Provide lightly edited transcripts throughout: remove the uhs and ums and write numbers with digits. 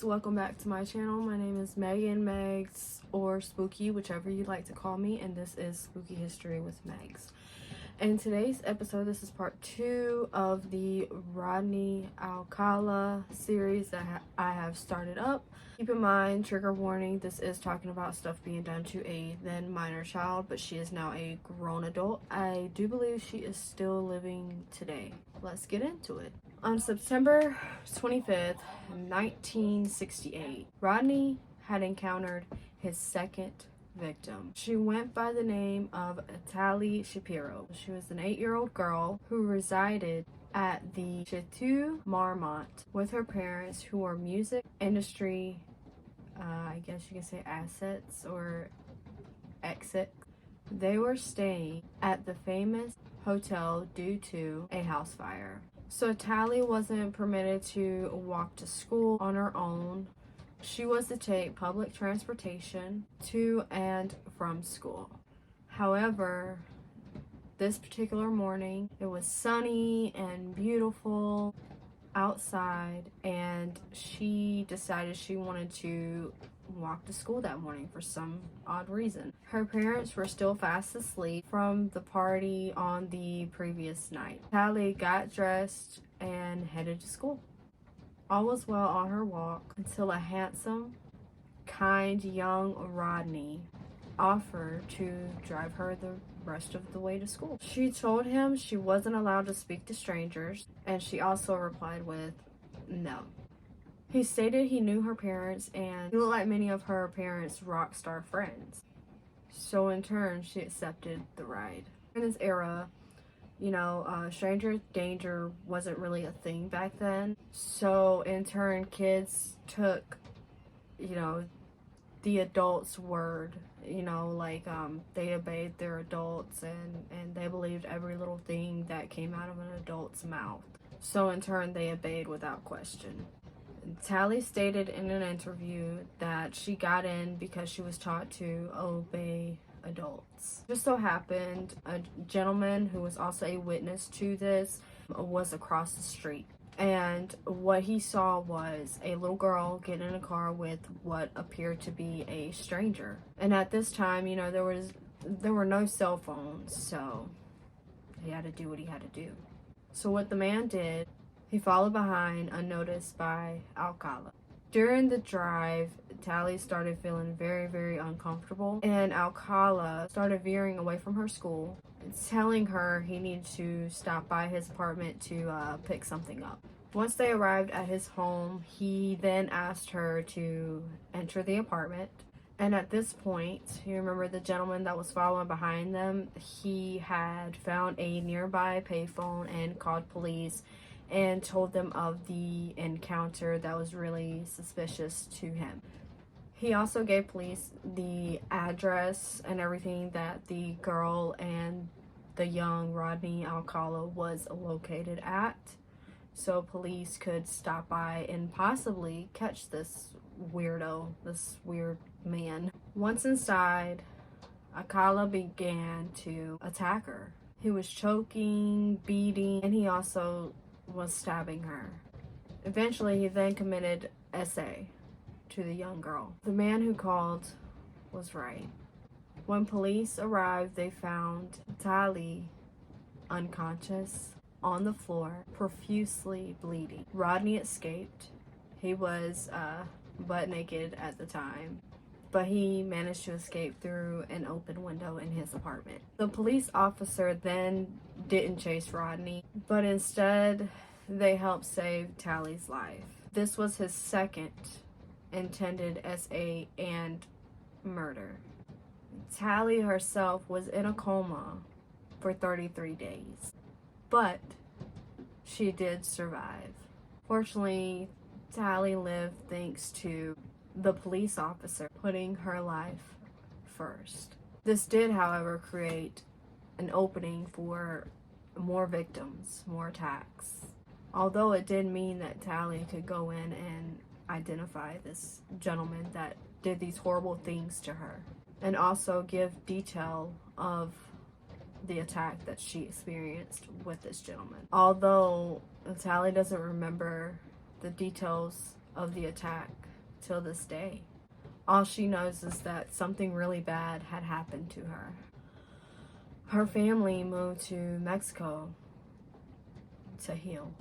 welcome back to my channel. My name is Megan, Megs, or Spooky, whichever you like to call me, and this is Spooky History with Megs. In today's episode, this is part 2 of the Rodney Alcala series that I have started up. Keep in mind, trigger warning, this is talking about stuff being done to a then minor child, but she is now a grown adult. I do believe she is still living today. Let's get into it. On September 25th, 1968, Rodney had encountered his second victim. She went by the name of Tali Shapiro. She was an 8-year-old girl who resided at the Chateau Marmont with her parents, who were music industry, I guess you can say assets or exit. They were staying at the famous hotel due to a house fire. So Tali wasn't permitted to walk to school on her own. She was to take public transportation to and from school. However, this particular morning, it was sunny and beautiful outside, and she decided she wanted to walk to school that morning for some odd reason. Her parents were still fast asleep from the party on the previous night. Tali got dressed and headed to school. All was well on her walk until a handsome, kind young Rodney offered to drive her the rest of the way to school. She told him she wasn't allowed to speak to strangers, and she also replied with no. He stated he knew her parents and he looked like many of her parents' rock star friends. So in turn, she accepted the ride. In this era, stranger danger wasn't really a thing back then. So in turn, kids took, the adults' word, they obeyed their adults and they believed every little thing that came out of an adult's mouth. So in turn, they obeyed without question. Tali stated in an interview that she got in because she was taught to obey adults. Just so happened, a gentleman who was also a witness to this was across the street. And what he saw was a little girl get in a car with what appeared to be a stranger. And at this time, there were no cell phones, so he had to do what he had to do. So what the man did, he followed behind unnoticed by Alcala. During the drive, Tali started feeling very, very uncomfortable, and Alcala started veering away from her school, telling her he needed to stop by his apartment to pick something up. Once they arrived at his home, he then asked her to enter the apartment. And at this point, you remember the gentleman that was following behind them, he had found a nearby payphone and called police and told them of the encounter that was really suspicious to him. He also gave police the address and everything that the girl and the young Rodney Alcala was located at, so police could stop by and possibly catch this weirdo, this weird man. Once inside, Alcala began to attack her. He was choking, beating, and he also was stabbing her. Eventually, he then committed SA to the young girl. The man who called was right. When police arrived, they found Tali unconscious on the floor, profusely bleeding. Rodney escaped. He was butt naked at the time, but he managed to escape through an open window in his apartment. The police officer then didn't chase Rodney, but instead they helped save Tali's life. This was his second intended SA and murder. Tali herself was in a coma for 33 days, but she did survive. Fortunately, Tali lived thanks to the police officer putting her life first. This did, however, create an opening for more victims, more attacks. Although it did mean that Tali could go in and identify this gentleman that did these horrible things to her, and also give detail of the attack that she experienced with this gentleman. Although Tali doesn't remember the details of the attack, till this day. All she knows is that something really bad had happened to her. Her family moved to Mexico to heal.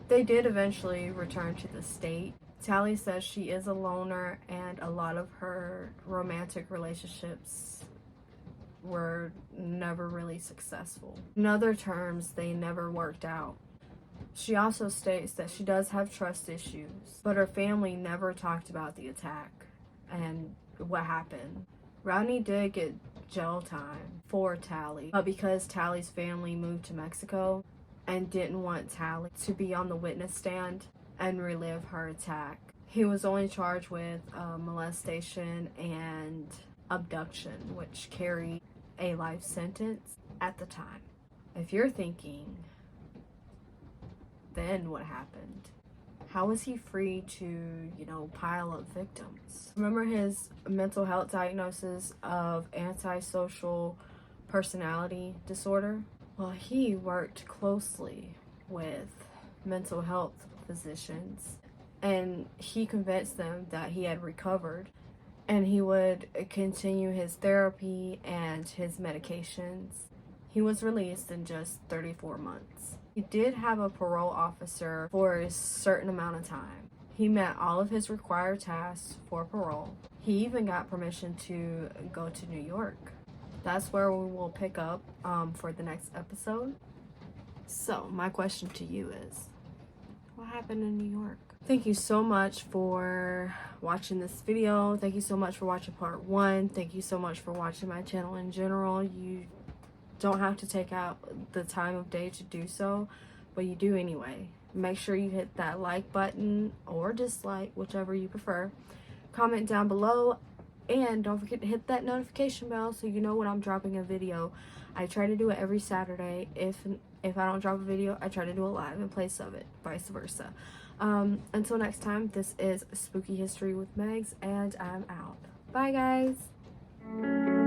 They did eventually return to the state. Tally says she is a loner, and a lot of her romantic relationships were never really successful. In other terms, they never worked out. She also states that she does have trust issues, but her family never talked about the attack and what happened. Rodney did get jail time for Tally, but because Tally's family moved to Mexico and didn't want Tally to be on the witness stand and relive her attack, he was only charged with molestation and abduction, which carried a life sentence at the time. If you're thinking, then what happened? How was he free to, pile up victims? Remember his mental health diagnosis of antisocial personality disorder? Well, he worked closely with mental health physicians, and he convinced them that he had recovered, and he would continue his therapy and his medications. He was released in just 34 months. He did have a parole officer for a certain amount of time. He met all of his required tasks for parole. He even got permission to go to New York. That's where we will pick up for the next episode. So, my question to you is, what happened in New York? Thank you so much for watching this video. Thank you so much for watching part 1. Thank you so much for watching my channel in general. You don't have to take out the time of day to do so, but you do anyway. Make sure you hit that like button or dislike, whichever you prefer. Comment down below, and don't forget to hit that notification bell so you know when I'm dropping a video. I try to do it every Saturday. If I don't drop a video, I try to do a live in place of it, vice versa. Until next time, this is Spooky History with Megs, and I'm out. Bye, guys.